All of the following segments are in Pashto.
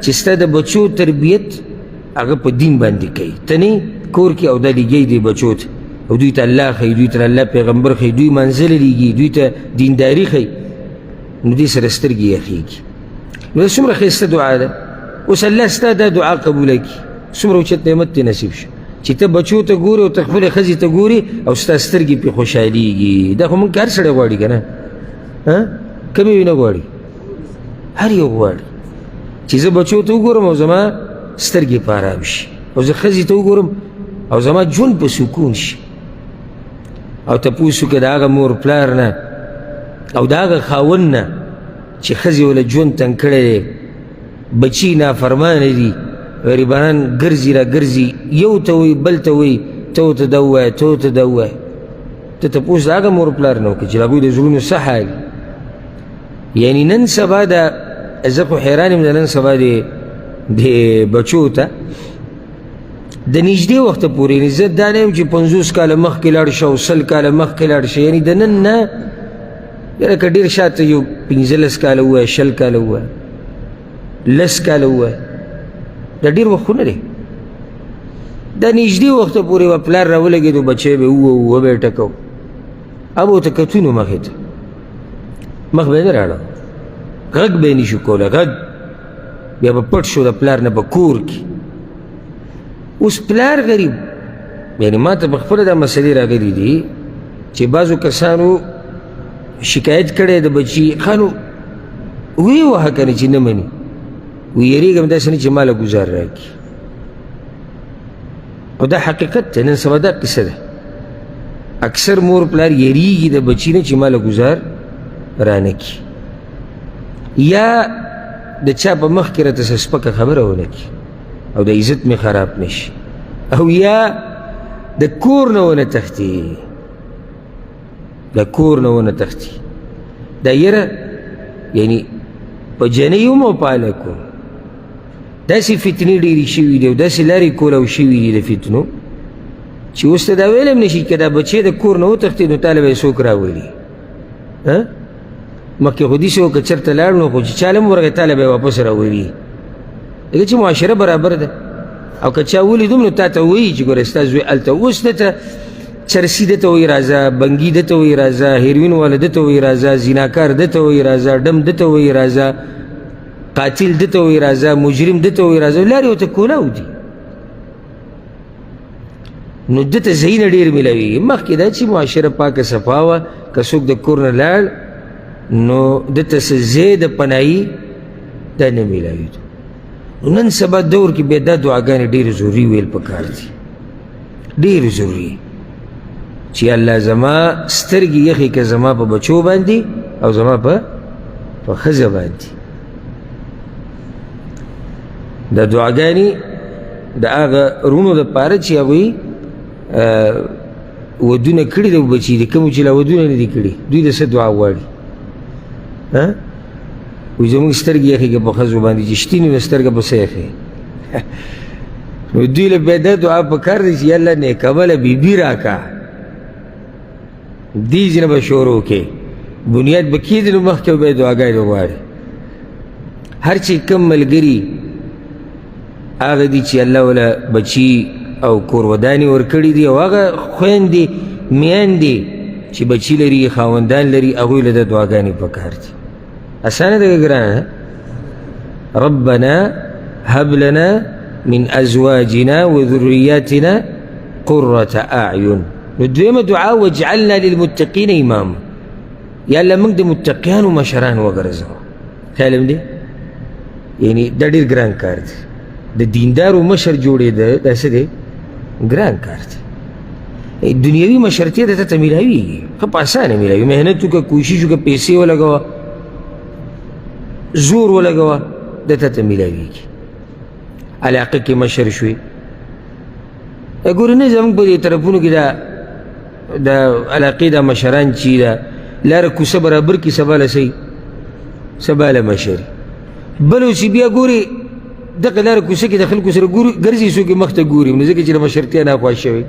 چې ستا د بچو تربیت هغه په دین باندې کوي، ته نه کور کې او دا لګی دی بچو ته او دوی ته الله ښیي، دوی ته الله پیغمبر ښیي، دوی منزله لیږي، دوی ته دینداري ښیي، نو دې سره سترګې یخېږي. نو دا څومره ښایسته دعا ده. اوس الله ستا دا دعا قبوله کړي، څومره اوچت نعمت دې نصیب شو چې ته بچو ته ګورې او ته خپلې ښځې ته ګورې او ستا سترګې پرې خوشحالېږي. دا خو مونږ هر سړی غواړي که نه، کمې وي نه غواړي، هر یو غواړي چې زه بچو ته وګورم او زما سترګې په ارام شي، او زه ښځې ته وګورم او زما ژوند په سکون شي. او تپوس وکړه د هغه مور پلار نه او د هغه خاوند نه چې ښځې وله ژوند تنګ کړی دی، بچي نافرمانه دي، غریبانان ګرځي را ګرځي، یو ته وایي بل ته وایي ته ورته دا ووایه ته ورته دا ووایه. ته تپوس د هغه مور پلار نه وکړه چې د هغوی د زړونو څه حال. یعنی نن سبا دا زه خو حیران یم د نن سبا د بچو ته د نږدې وخته پورې، یعنې زه دا نه یم چې 50 کاله مخکې لاړ شه او 100 کاله مخکې لاړ شه، یعنې د نن نه لکه ډېر شاته یو 15 کاله ووایه، 20 کاله ووایه، 10 کاله ووایه، دا ډېر وخت خو نه دی. دا نږدې وخته پورې به پلار را ولګېدو بچی به ووه به یې ټکو، اب ورته کتونو مخې ته، مخ به یې نه راړه، غږ به یې نه شو کولی، غږ بیا به پټ شو د پلار نه په کور کې. اوس پلار غریب، یعنی ما ته په خپله دا مسلې راغلي دي چې بعضو کسانو شکایت کړی د بچي، ښه نو ویې وهه که نه چې نه مني، وی یریږم داسې نه چې ماله ګزار راکړي. او دا حقیقت دی، نن سبا دا قصه ده. اکثر مور پلار یریږي د بچي نه چې ماله ګزار رانه کړي، یا د چا په مخ کې راته څه سپکه خبره ونه کړي او د عزت مې خراب نشي، او یا د کور نه ونه تښتي، د کور نه ونه تښتي. دا یره یعنی په جنۍ هم او په هلکو داسې فتنې ډېرې شوي دي او داسې لارې کولو شوي دي د فتنو چې اوس ته دا ویلی هم نه شي که دا بچی د کور نه وتښتېد نو تاله به یې څوک راولي. مخکې خو داسې وه که چېرته لاړ نو خو چې چاله هم ورغی تاله به یې واپس راولي، ځکه چې معاشره برابر ده. او که چا ولیدم نو تا ته وایي چې ګوره ستا زوی هلته، اوس دته چرسي دته وایي راځه، بنګي دته وایي راځه، هیروین والا دته وایي راځه، زیناکار دته وایي راځه، ډم دته وایي راځه، قاتل دته وایي راځه، مجرم دته وایي راځه، لارې ورته کولاو دي. نو دته ځایونه ډېر میلاوېږي. مخکې دا چې معاشره پاکه صفا وه، که څوک د کور نه لاړ نو دته څه ځای د پناهي دا نه میلاوېدو. نن سبا دور کې بیا دا دعاګانې ډېرې ضروري ویل پکار دي، ډېرې ضروري چې الله زما سترګې یخې که زما په بچو باندې او زما په ښځه باندې. دا دعاګانې د هغه رونو دپاره چې هغوی ودونه کړي د بچي دي، کومو چې لا ودونه نه دي کړي، دوی د څه دعا غواړي؟ وایي زمونږ سترګې یخې که په ښځو باندې چې شتي نو سترګه په څه یخې. نو دوی له بیا دا دعا پکار دی چې یا الله نیکبله بیبي راکړه، دې ځینه به شروع کې بنیاد به کېږي نو مخکې به بیا دعاګانې وغواړي. هر چې کم ملګري هغه دي چې الله وله بچي او کور ودانې ورکړي دي، او هغه خویندې میندې چې بچي لري خاوندان لري هغوی له دا دعاګانې پکار دي. اسانه ده ګرانه. ربنا هب لنا من ازواجنا وذرياتنا قرة اعين. نو دویمه دعا واجعلنا للمتقین اماما، یا الله موږ د متقیانو مشران وګرځوه. خیال هم دی، یعنی دا ډېر ګران کار دی، د دیندارو مشر جوړېده دا څه دی؟ ګران کار دی. دنیوي مشرتیا د ته میلاوېږي، ښه په اسانه میلاوي. محنت وکړه، کوشش وکړه، پیسې ولګوه، زور ولګوه، د ته میلاوېږي. علاقه کې مشر شوې. ګورې نه زموږ په دې طرفونو کې د علاقې دا مشران چې دا لاره کوڅه برابر کړي، سبا له صحیح سبا له مشري. بل چې بیا ګورې دغه لاره کوڅه کې د خلکو سره ګرځي، څوک یې مخ ته ګوري، نو ځکه چې د مشرتیا ناخوښ شوی.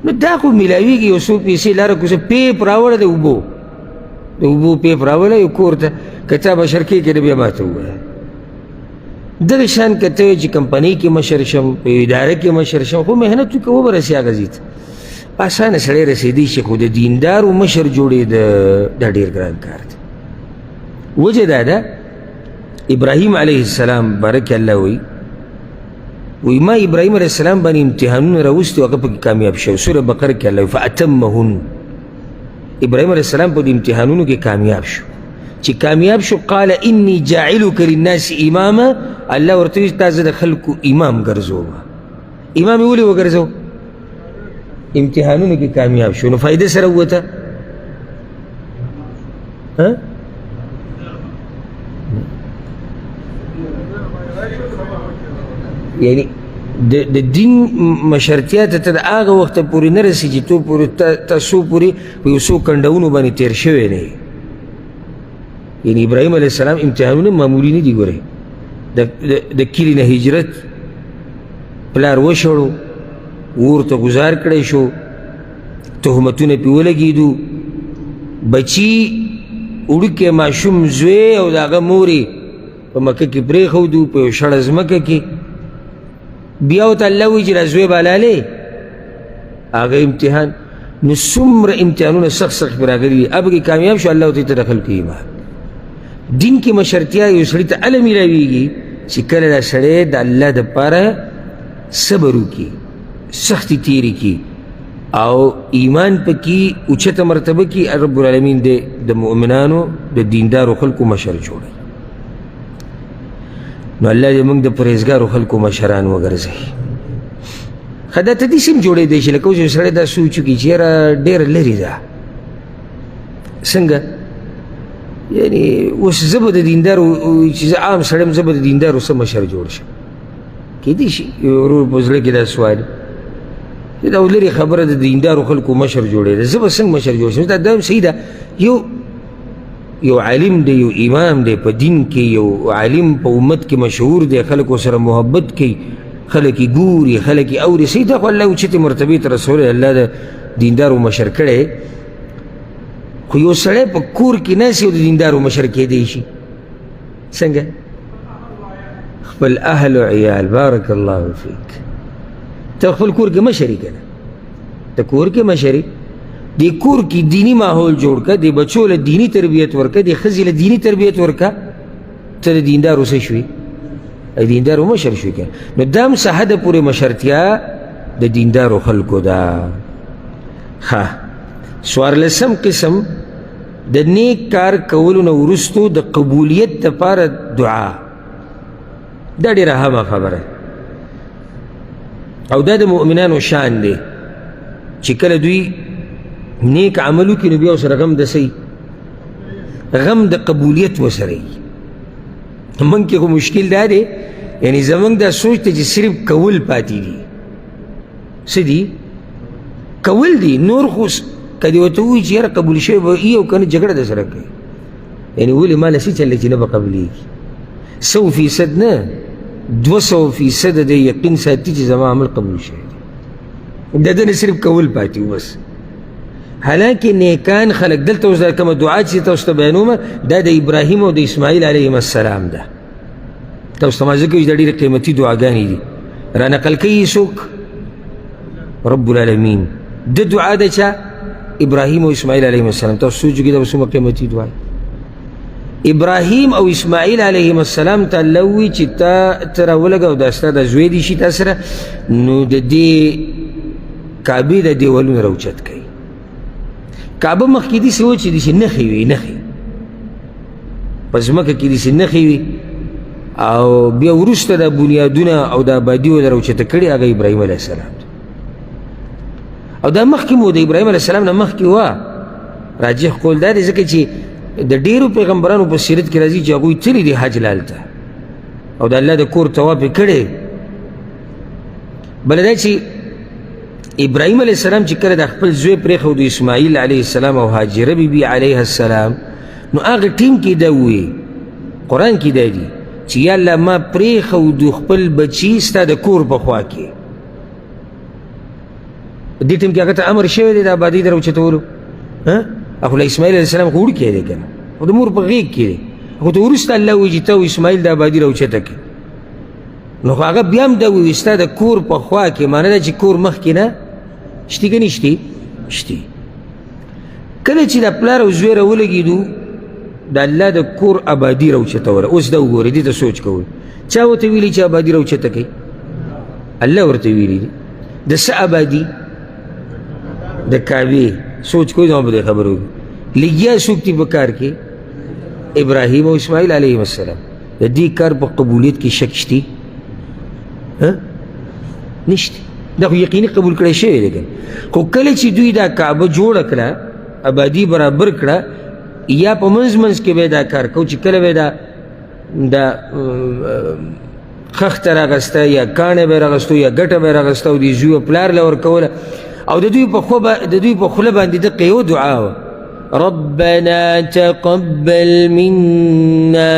نو دا خو میلاوېږي، یو څو پیسې لاره کوڅه پیپ راوړه د اوبو، د اوبو پیپ راوړه یو کور ته، که تا مشر کېږي نو بیا ما ته ووایه. دغه شان که ته چې کمپنۍ کې مشر شم په اداره کې مشر شم خو محنت وکړه وبرسې هغه ځای ته په اسانه سړی رسېدی شي خو د دیندارو مشر جوړېد دا ډېر ګران کار دی وجه دا ده ابراهیم علیه السلام بارک الله وی ما ابراهیم علیه السلام باندې امتحانونه راوستي هغه پکې کامیاب شو سوره بقره کې الله فاتمهن ابراهیم علیه السلام په دې امتحانونو کې کامیاب شو چې کامیاب شو قال انی جاعلک للناس اماما الله ورته ویل تا زه د خلکو امام ګرځوم امام یې ولې وګرځو امتحانونو کې کامیاب شو نو فایده سره ووته یعنی د دین مشرتیا ته تر هغه وخته پورې نه رسي چې تو پورې تاسو پورې په یو څو کنډونو باندې تېر شوی نه یعنی ابراهیم علیه السلام امتحانونه معمولي نه دي ګورئ د کلي نه هجرت پلار وشړو اور ته ګزار کړی شو تهمتونه پې ولګېدو بچي وړوکی ماشوم زوی او د هغه مورې په مکه کې پرېښودو په یو شړه ځمکه کې بیا ورته الله وایي چې دا زوی به حلالې هغه امتحان نو څومره امتحانونه سخت سخت پرې راغلي دي اب کې کامیاب شو الله ورته ته دخل کوي ایمان دین کې مشرتیا یو سړي ته هله میلاویږي چې کله دا سړی د الله دپاره صبر وکړي سختي تېرې کړي او ایمان پکې اوچته مرتبه کې رب العالمین د مؤمنانو د دیندارو خلکو مشر جوړوي نو الله دې موږ د پرهیزګارو خلکو مشران وګرځوي ښه دا تدیس هم جوړېدی شي لکه اوس یو سړی دا سوچ وکړي چې یاره ډېره لرې ده څنګه یعنی اوس زه به د دیندارو چې زه عام سړی یم زه به د دیندارو څه مشر جوړ شم کیدای شي ورور په زړه کې دا سوال دا لرې خبره د دیندارو خلکو مشر جوړېده زه به څنګه مشر جوړ شم دا هم صحیح ده یو عالم دی یو امام دی په دین کې یو عالم په امت کې مشهور دی خلکو سره محبت کوي خلک یې ګوري خلک یې اوري صحیح ده خو الله اوچتې مرتبې ته رسولی الله د دیندارو مشر کړی خو یو سړی په کور کې ناست یو د دیندارو مشر کېدی شي څنګه خپل اهل و عیال بارک الله فیک ته خپل کور کې مشر یې که نه ته کور کې مشر یې دی کور کی دینی ماحول جوړ که دی بچو له دینی تربیت ورکه دی ښځې له دینی تربیت ورکه ته د دیندارو څه شوي دیندارو مشر شوي که نو دا هم څه حده پورې مشرتیا د دیندارو خلکو ده ښه څوارلسم قسم د نیک کار کولو نه وروستو د قبولیت دپاره دعا دا ډېره اهمه خبره او دا د مؤمنانو شان دی چې کله دوی نیک عملو کې نو بیا ورسره غم د څه غم د قبولیت ورسره وي موږ کې خو مشکل دا دی یعنی زموږ دا سوچ ته چې صرف کول پاتې دي څه دي کول دي نور خو که دې ورته ووایي چې یاره قبول شوی به وي او که نه جګړه در سره کوي یعنی ولې ما له څه چل دی چې نه به قبلېږي 100% نه 200% د یقین ساتي چې زما عمل قبول شوی دی د ده نه صرف کول پاتې و بس حالانکه نیکان خلق دلته اوس دا کومه دعا چې تاسو ته بیانومه دا د ابراهیم او د اسماعیل علیهم السلام ده تاسو ته ما ځکه وایي دا ډېرې قیمتي دعاګانې دي را نقل کوي څوک رب العالمین د دعا د چا ابراهیم او اسماعیل علیهم السلام تاسو سوچ وکړئ دا به څومره قیمتي دعا ابراهیم او اسماعیل علیهم السلام ته الله ووایي چې ته راولږه دا ستا د زوی دي شي تا سره نو د دې کعبې د دیوالونه راوچت کوي کعبه مخکې داسې و چې داسې نښې وي نښې په ځمکه کې داسې نښې وي او بیا وروسته دا بنیادونه او دا آبادي و راوچته کړي هغه ابراهیم علیه السلام او دا مخکې مو د ابراهیم علیه السلام نه مخکې وه راجح قول دا دی ځکه چې د ډېرو پیغمبرانو په سیرت کې راځي چې هغوی تللي دي حج لالته او د الله د کور طواف یې کړی بله دا چې ابراهیم علیه السلام چې کله د خپل زوی پرېښود اسماعیل علیه السلام او هاجره بیبي علیه السلام نو هغه ټیم کې دا وویې قرآن کې دا دي چې یا الله ما پرېښود خپل بچي ستا د کور په خوا کې دې ټیم کې هغه ته امر شوی دی د آبادۍ د راوچتولو خو له اسماعیل علیه السلام خو وړوکی دی که نه خو د مور په غېږ کې دی خو ته وروسته الله وایي چې ته اسماعیل د آبادي راوچته کړې نو خو هغه بیا هم دا وایي ستا د کور په خوا کې معنی ده چې کور مخکې نه شتي که نشتي شتي کله چې د پلار او زوی راولګېدو د الله د کور آبادي راوچتوله اوس دا وګورئ دې ته سوچ کوئ چا ورته ویلي چې آبادي راوچته کوي الله ورته ویلي دي د څه آبادي د کعبې سوچ کوئ زما به دې خبره وکړي لګیا څوک دي په کار کې ابراهیم او اسماعیل علیهم السلام د دې کار په قبولیت کې شک شتي نشته دا خو یقیني قبول کړی شوی دی خو کله چې دوی دا کعبه جوړه کړه آبادي برابر کړه یا په منځ منځ کې به دا کار کو چې کله به دا خښته راغسته یا کاڼی به یې راغستو یا ګټه به یې راغسته او دې زوی پلار له ورکوله او د دوی په خوله باندې دقه یو دعا وه ربنا تقبل منا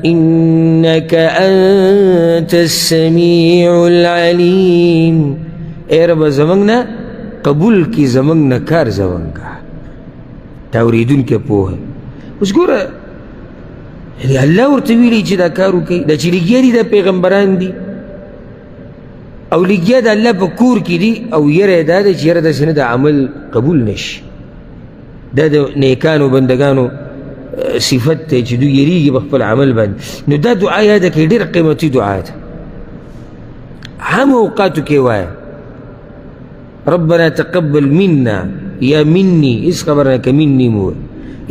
إنك أنت السميع العليم اے رب زماننا قبول کی زماننا کار زمانگا تاوریدون کے پوہ اس گورا اللہ ورطویلی چی دا کارو کی دا چی لگیا دی دا پیغمبران دی او لگیا دا اللہ پا کور کی دی او یر دا دا چی یر دا سن دا عمل قبول نش دا نیکانو بندگانو صفت ته چې دوی یریږي په خپل عمل باندې نو دا دعا یاده کړئ ډېره قیمتي دعا ده عام اوقاتو کې وایه ربنا تقبل منا یا مني هېڅ خبره نه که مني مو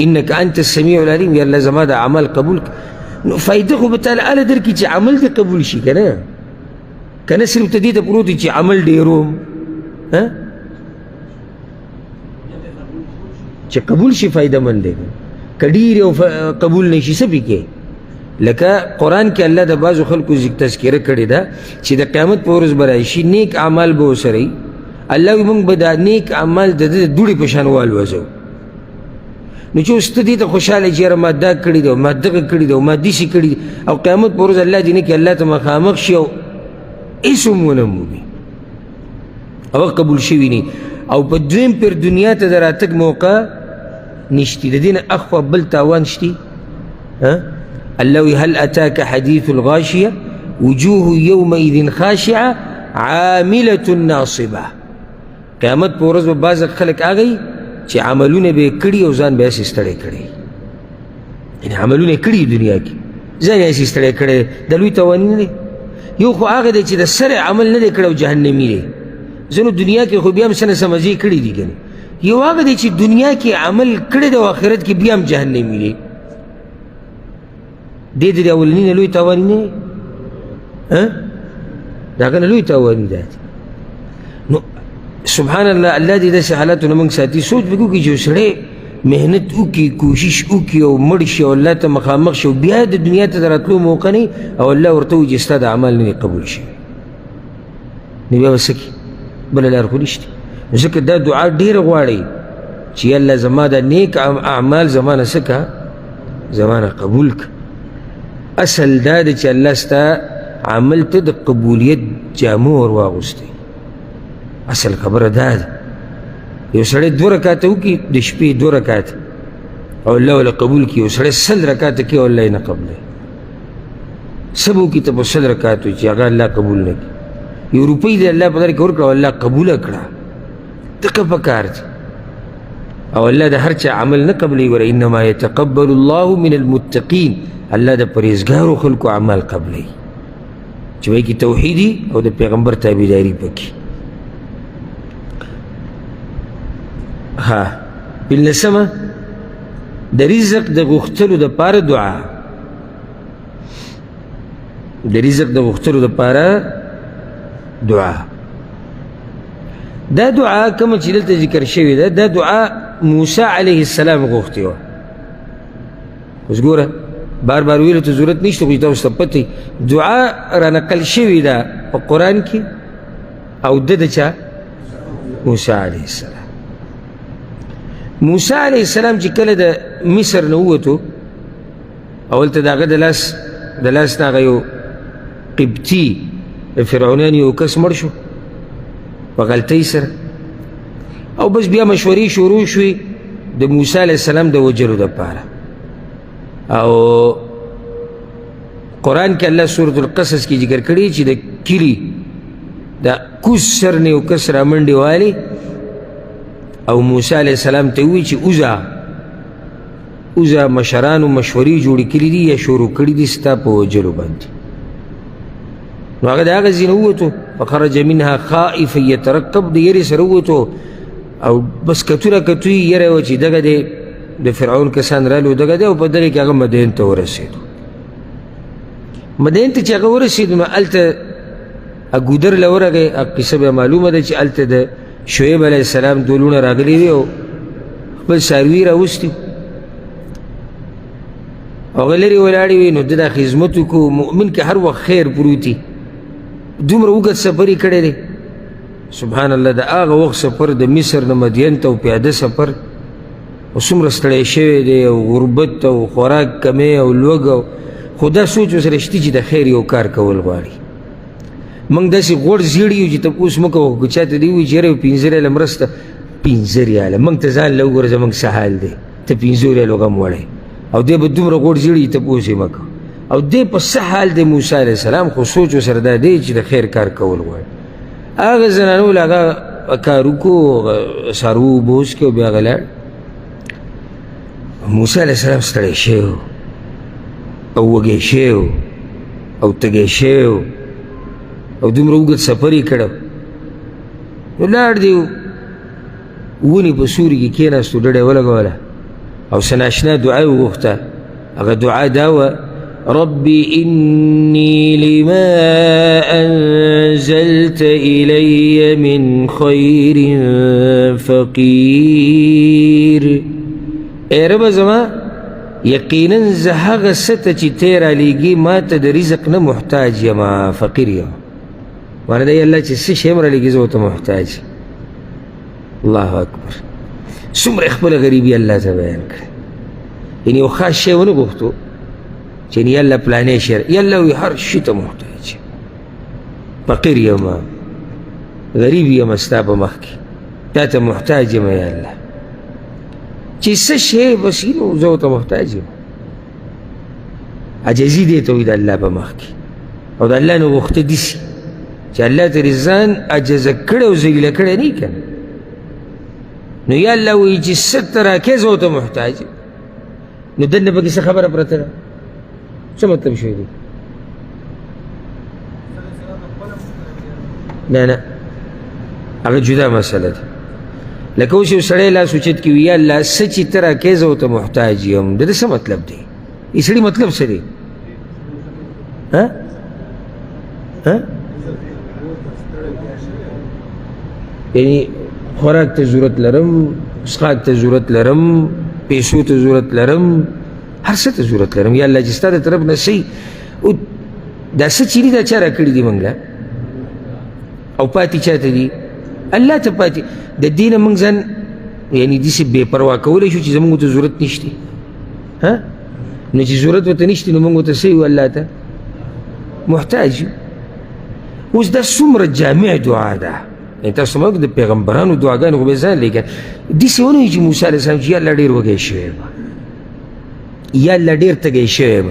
انک انت السمیع العلیم یا الله زما دا عمل قبول نو فایده خو به تعالی اله درکړي چې عمل دې قبول شي که نه که نه صرف ته دې ته پروت چې عمل ډېروم چې قبول شي فایده مند دی کډیر او قبول نشي سبي کې لکه قرآن کې الله د بعضو خلکو تذکره کړې ده چې د قیامت په ورځ به راشي نیک اعمال به ورسره وي الله وایي موږ به دا نیک اعمال د ده د دوړې په شان والوځو نو چې اوس ته دې ته خوشحاله چې یاره ما دا کړي دی او ما دغه کړي دی او ما داسې کړي دي او قیامت په ورځ الله دې نه کړي الله ته مخامخ شي او هېڅ هم ونه مومي هغه قبول شوي نه او په دویم پر دنیا ته د راتګ موقع نشتي د دې نه اخوا بل تاوان شتي الله وی هل اتاك حديث الغاشيه وجوه يومئذ خاشعه عامله ناصبه قیامت په ورځ به بعض خلک هغه چې عملونه به کړي او ځان به یې ستړی کړي یعنې عملونه یې کړي دنیا کې ځان یې ستړی کړی د لوی تاواني نه دی یو خو هغه دی چې د سره عمل نه دی کړی او جهنمي دی ځینو دنیا کې خو بیا هم څه نه څه مزې کړي دي که یو هغه دی چې دنیا کې عمل کړی دی او آخرت کې بیا هم جهنمي دی دې د اولني نه لوی تاواني نه دی د هغه نه لوی تاواني دی نو سبحان الله الله دې داسې حالاتو نه موږ ساتي سوچ به وکړي چې سړی محنت وکړي کوشش وکړي او مړ شي او الله ته مخامخ شي او بیا د دنیا ته د راتلو موقع نه او الله ورته وایي چې ستا د عمل نه قبول شي نو بیا به څه کړي بله لار خو نشته ځکه دا دعا ډېره غواړي چې الله زما دا نیک اعمال زما نه څه که زما نه قبول که اصل دا دی چې الله ستا عمل ته د قبولیت جامه ور واغوستی اصل خبره دا ده یو سړی 2 رکاته وکړي د شپې 2 رکاته او الله وله قبول کړي یو سړی 100 رکاته کوي او الله یې نه قبلوي څه به وکړي ته په 100 رکات وي چې هغه الله قبول نه کړي یو روپۍ دې الله په در کې ورکړه او الله قبوله کړه دقه پکار دي او الله د هر چا عمل نه قبلوي ګوره انما یتقبل الله من المتقین الله د پرهیزګارو خلکو اعمال قبلوي چې وایي کې توحیدي او د پیغمبر تابعداري پکې ها بالنسبه د رزق د غوښتلو دپاره دعا د رزق د غوښتلو دپاره دعا دا دعا کومه چې دلته ذکر شوې ده دا دعا موسی علیه السلام غوښتې وه اوس ګوره بار بار ویلو ته ضرورت نشته خو تاسو ته پته دعا رانقل شوې ده په قرآن کې او د چا موسی علیه السلام موسی علیه السلام چې کله د مصر نه ووتو اولته د هغه د لاس نه هغه یو قبطي فرعونیان یو کس مړ شو په غلطۍ سره او بس بیا مشورې شروع شوې د موسی علیه السلام د وجلو دپاره او قرآن کې الله سورة القصص کې ذکر کړي چې د کلي دا کوز سر نه یو کس رامنډې والي او موسی علیه السلام ته ووایي چې اوزه مشرانو مشورې جوړې کړي دي یا شروع کړي دي ستا په وجلو باندې. نو هغه د هغه ځای نه ووتو فخرج منها خائفا یترقب، د یرې سره ووتو او بس کتونه کتوی یره وه چې دغه دی د فرعون کسان رالو دغه دی او په دغه کې هغه مدین ته ورسېدو. مدین ته چې هغه ورسېدو نو هلته ګودر له ورغی. قصه بیا معلومه ده چې هلته د شعیب علیه السلام دولونه راغلي وي او خپل څاروي راوستي او هغه لرې ولاړې وي. نو ده دا خدمت وکړو. مؤمن کې هر وخت خیر پروت وي. دومره اوږد سفر یې کړی دی سبحان الله. د هغه وخت سفر د مصر نه مدین ته او پیاده سفر او څومره ستړی شوی دی او غربت او خوراک کمی او لوږه، خو دا سوچ ورسره شته چې د خیر یو کار کول غواړي. موږ داسې غوړ زیړ یو چې تپوس مه کوو که چاته دې ووایي چې یاره یو 5 ریاله مرسته 5 ریاله موږ ته ځان له وګوره زموږ څه حال دی ته 5 ریالو غم وړی او دی به دومره غوړ زیړ یي تپوس یې مه کوه او دی په څه حال دی موسی علیه السلام، خو سوچ ورسره دا دی چې د خیر کار کول غواړي. هغه زنانو له هغه کار وکړو، څاروو اوبه وڅښې او بیا هغه لاړ. موسی علیه السلام ستړی شوی او وږی شوی او تږی شوی او دومره اوږد سفر یې کړی. نو لاړ دی ونې په سوري کې کېناستو، ډډه یې ولګوله او څه ناشنا دعا یې وغوښته. هغه دعا دا وه: ربي إني لما أنزلت إلي من خير فقير. اے رب زما یقینا زه هغه څه ته چې تی رالیږي ما ته د رزق نه محتاج یم، فقیر یم. معنی دا الله چې څه شی م رالیږي زه ورته محتاج. الله اکبر. څومره خپله غریبي الله ته بیان کړې. یعنې یو خاص شی ونه غوښتو چې یا الله پلانې شی یا الله وایي هر شي ته محتاج یم، فقیر یم، غریب یم ستا په مخ کې، تا ته محتاج یم یا الله. چې څه شی بس نو زه ورته محتاج یم. عجزي دی ته وایي د الله په مخ کې او د الله نه غوښته داسې چې الله ترې ځان عجزه کړی او ذلیله کړی نه که نه. نو یا الله وایي چې څه ته راکې زه ورته محتاج یم. نو دننه پکې څه خبره پرته ده؟ څه مطلب شوی دی؟ نه نه هغه جدا مسله ده. لکه اوس یو سړی لاس اوچت کړي یا الله څه چې ته راکې زه ورته محتاج یم، د ده څه مطلب دی؟ ای سړي مطلب څه دی؟ یعنی خوراک ته ضرورت لرم، څښاک ته ضرورت لرم، پیسو ته ضرورت لرم، هر څه ته ضرورت لرم. یا الله چې ستا د طرف نه صحیح دا څه چې دي دا چا راکړي دي موږ له او پاتې چا ته دي؟ الله ته پاتې. د دې نه موږ ځان یعنې داسې بې پروا کولی شو چې زموږ ورته ضرورت نشته. نو چې ضرورت ورته نشته نو موږ ورته څه یو الله ته محتاج یو. اوس دا څومره جامع دعا ده. تاسو موږ د پیغمبرانو دعاګانې خو به ځان لیکن داسې ونه وي چې موسی علیه السلام چې یا الله ډېر وږی شوی یم، یا الله ډېر تږی شوی یم،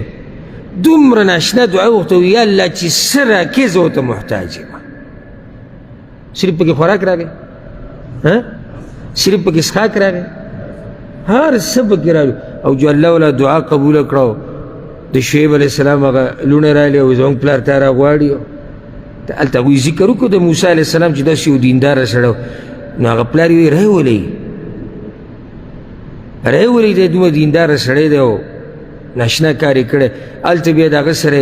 دومره ناشنا دعا وغوښته یا الله چې څه راکې زه ورته محتاج یم. صرف پکې خوراک راغی، صرف پکې څښاک راغی، هر څه پکې راغلي. او جو الله والا دعا قبوله کړه د شعیب علیه السلام هغه لوڼه راغلې او زموږ پلار تا راغواړي. هلته هغوی ذکر وکړو د موسی علیه السلام چې داسې یو دینداره سړی نو هغه پلار یې وایي ولئ دی دومره دینداره سړی دی او ناشنا کار یې کړی. هلته بیا د هغه سره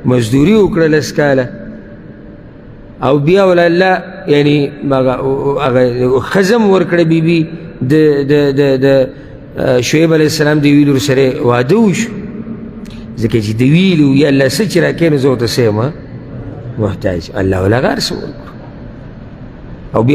مزدوري وکړه 10 کاله او بیا ولا الله یعنی هغه ښځه م ورکړه بیبي د شعیب علیه السلام د ویلو سره واده وشو. ځکه چې د ویلو یا الله څه چې راکوې نو زه ورته څه یم محتاج. الله ولا هغه هر څه ورکړو او بیا